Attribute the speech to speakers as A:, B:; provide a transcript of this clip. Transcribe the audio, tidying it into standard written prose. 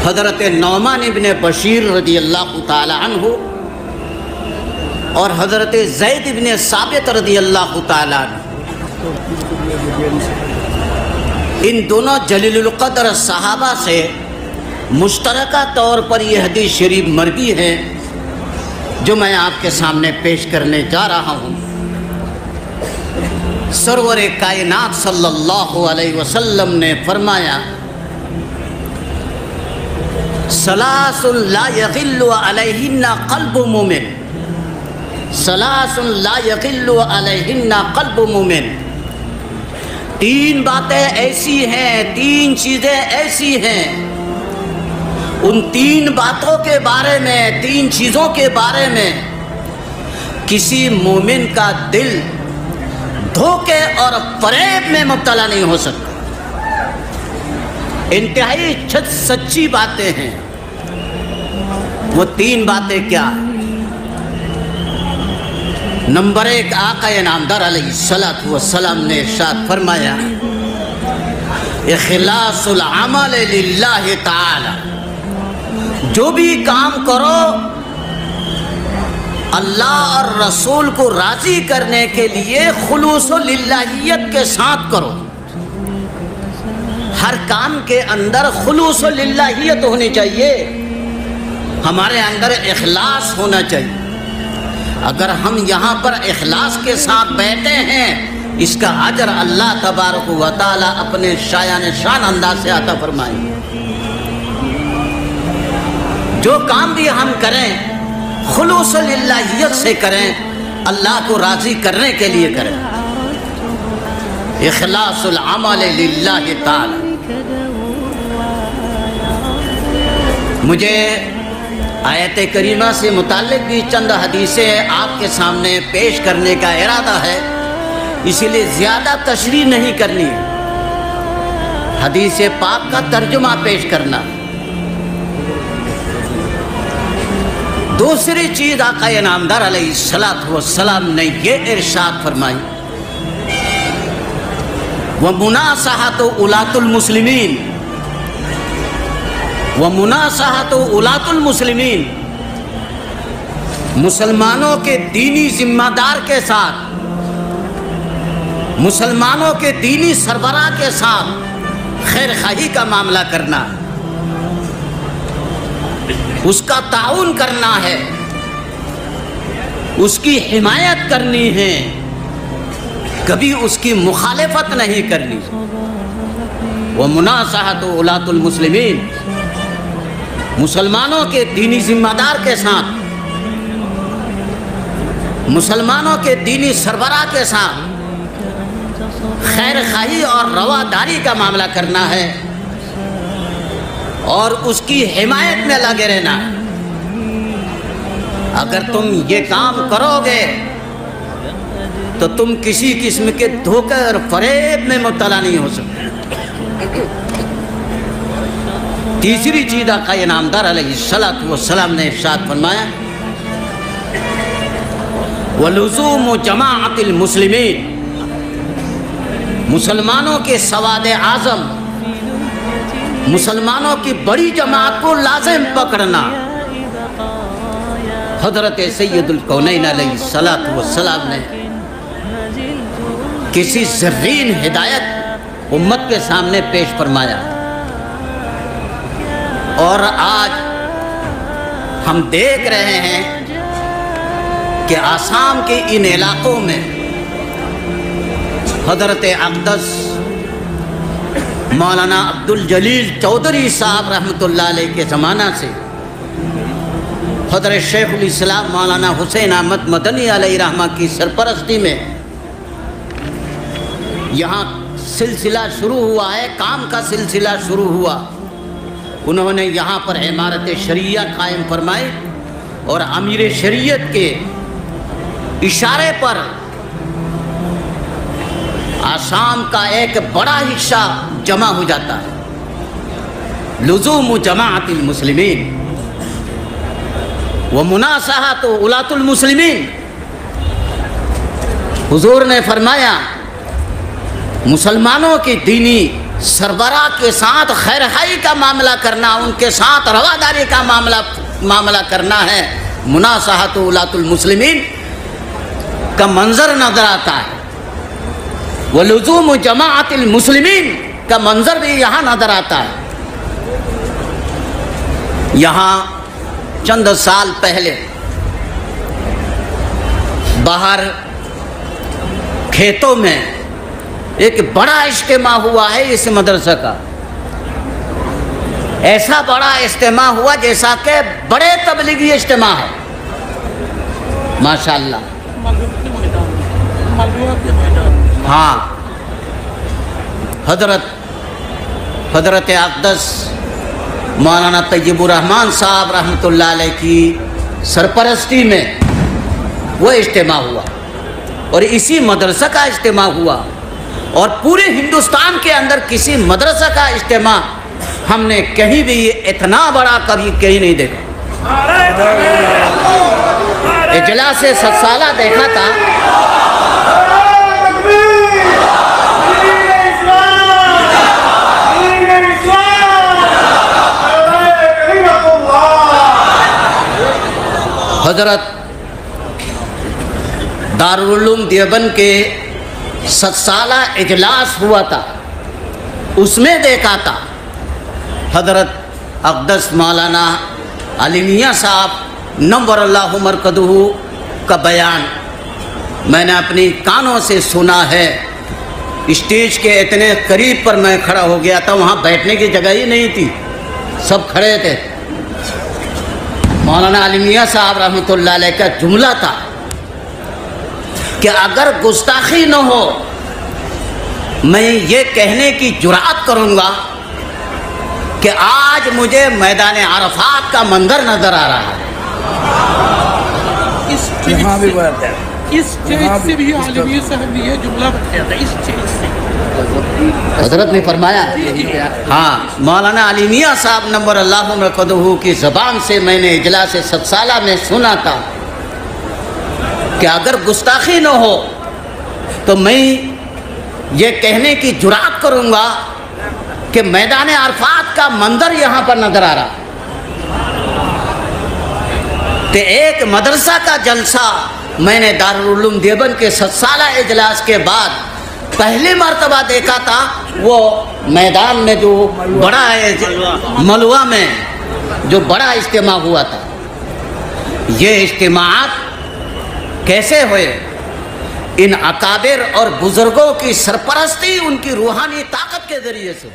A: حضرت نعمان ابن بشیر رضی اللہ تعالی عنہ اور حضرت زید ابن ثابت رضی اللہ تعالی عنہ، ان دونوں جلیل القدر صحابہ سے مشترکہ طور پر یہ حدیث شریف مروی ہے جو میں آپ کے سامنے پیش کرنے جا رہا ہوں۔ سرور کائنات صلی اللہ علیہ وسلم نے فرمایا، ثلاث لا یغل علیہن قلب مومن، ثلاث لا یغل علیہن قلب مومن، تین باتیں ایسی ہیں، تین چیزیں ایسی ہیں، ان تین باتوں کے بارے میں، تین چیزوں کے بارے میں کسی مومن کا دل دھوکے اور فریب میں مبتلا نہیں ہو سکتا۔ انتہائی سچی باتیں ہیں۔ وہ تین باتیں کیا ہیں؟ نمبر ایک، آقا انعامدار علیہ السلام نے ارشاد فرمایا، اخلاص العمل للہ تعالی، جو بھی کام کرو اللہ اور رسول کو راضی کرنے کے لیے خلوص و للہیت کے ساتھ کرو۔ ہر کام کے اندر خلوص و للہیت ہونی چاہیے، ہمارے اندر اخلاص ہونا چاہیے۔ اگر ہم یہاں پر اخلاص کے ساتھ بیٹھے ہیں، اس کا اجر اللہ تبارک و تعالی اپنے شان انداز سے عطا فرمائیں۔ جو کام بھی ہم کریں خلوص للہیت سے کریں، اللہ کو راضی کرنے کے لیے کریں۔ اخلاص العمل للہ تعالی۔ مجھے آیت کریمہ سے متعلق بھی چند حدیثیں آپ کے سامنے پیش کرنے کا ارادہ ہے، اسی لیے زیادہ تشریح نہیں کرنی ہے، حدیث پاک کا ترجمہ پیش کرنا۔ دوسری چیز، آقا انعامدار علیہ السلام نے یہ ارشاد فرمائی، وَمُنَاصَحَةُ أُولَاةُ الْمُسْلِمِينَ، وَمُنَاصَحَةُ أُولَاةُ الْمُسْلِمِينَ، مسلمانوں کے دینی ذمہ دار کے ساتھ، مسلمانوں کے دینی سربراہ کے ساتھ خیر خواہی کا معاملہ کرنا، اس کا تعاون کرنا ہے، اس کی حمایت کرنی ہے، کبھی اس کی مخالفت نہیں کرنی۔ وَمُنَاصَحَةُ أُولَاةُ الْمُسْلِمِينَ، مسلمانوں کے دینی ذمہ دار کے ساتھ، مسلمانوں کے دینی سربراہ کے ساتھ خیر خواہی اور رواداری کا معاملہ کرنا ہے اور اس کی حمایت میں لگے رہنا ہے۔ اگر تم یہ کام کرو گے تو تم کسی قسم کے دھوکے اور فریب میں مبتلا نہیں ہو سکتے۔ تیسری چیز، آقا انعامدار علیہ السلام نے ارشاد فرمایا، وَلُزُومُ جَمَاعَةِ الْمُسْلِمِينَ، مسلمانوں کے سواد اعظم، مسلمانوں کی بڑی جماعت کو لازم پکڑنا۔ حضرت سید الکونین علیہ السلام نے کسی زرین ہدایت امت کے سامنے پیش فرمایا، اور آج ہم دیکھ رہے ہیں کہ آسام کے ان علاقوں میں حضرت اقدس مولانا عبدالجلیل چودھری صاحب رحمۃ اللہ علیہ کے زمانہ سے حضرت شیخ الاسلام مولانا حسین احمد مدنی علیہ رحمہ کی سرپرستی میں یہاں سلسلہ شروع ہوا ہے، کام کا سلسلہ شروع ہوا۔ انہوں نے یہاں پر عمارت شریعہ قائم فرمائی اور امیر شریعت کے اشارے پر آسام کا ایک بڑا حصہ جمع ہو جاتا ہے۔ لزوم جماعت المسلمین ومناصحۃ اولاۃ المسلمین، حضور نے فرمایا مسلمانوں کی دینی سربراہ کے ساتھ خیرخواہی کا معاملہ کرنا، ان کے ساتھ رواداری کا معاملہ کرنا ہے، مناصحۃ ولاۃ المسلمین کا منظر نظر آتا ہے، ولزوم جماعت المسلمین کا منظر بھی یہاں نظر آتا ہے۔ یہاں چند سال پہلے باہر کھیتوں میں ایک بڑا اجتماع ہوا ہے اس مدرسہ کا، ایسا بڑا اجتماع ہوا جیسا کہ بڑے تبلیغی اجتماع ہے، ماشاءاللہ۔ ہاں، حضرت اقدس مولانا طیب الرحمن صاحب رحمۃ اللہ علیہ کی سرپرستی میں وہ اجتماع ہوا، اور اسی مدرسہ کا اجتماع ہوا، اور پورے ہندوستان کے اندر کسی مدرسہ کا اجتماع ہم نے کہیں بھی اتنا بڑا کبھی کہیں نہیں دیکھا۔ اجلاس ست سالہ دیکھا تھا، حضرت دارالعلوم دیوبند کے 7 سالہ اجلاس ہوا تھا، اس میں دیکھا تھا حضرت اقدس مولانا علی میاں صاحب نور اللہ مرکزہ کا بیان میں نے اپنی کانوں سے سنا ہے۔ اسٹیج کے اتنے قریب پر میں کھڑا ہو گیا تھا، وہاں بیٹھنے کی جگہ ہی نہیں تھی، سب کھڑے تھے۔ مولانا علی میاں صاحب رحمۃ اللہ علیہ کا جملہ تھا کہ اگر گستاخی نہ ہو میں یہ کہنے کی جرأت کروں گا کہ آج مجھے میدان عرفات کا منظر نظر آ رہا ہے۔
B: اس اسٹیج سے بھی عالمی صاحب نے یہ جملہ بتایا تھا، اس اسٹیج سے
A: حضرت نے فرمایا، ہاں، مولانا علی میاں صاحب نور اللہ مرکزہ کی زبان سے میں نے اجلاس 7 سالہ میں سنا تھا کہ اگر گستاخی نہ ہو تو میں یہ کہنے کی جرأت کروں گا کہ میدان عرفات کا منظر یہاں پر نظر آ رہا کہ ایک مدرسہ کا جلسہ میں نے دارالعلوم دیوبند کے 7 سالہ اجلاس کے بعد پہلی مرتبہ دیکھا تھا، وہ میدان میں جو بڑا ملوہ میں جو بڑا اجتماع ہوا تھا۔ یہ اجتماعات کیسے ہوئے؟ ان اکابر اور بزرگوں کی سرپرستی، ان کی روحانی طاقت کے ذریعے سے۔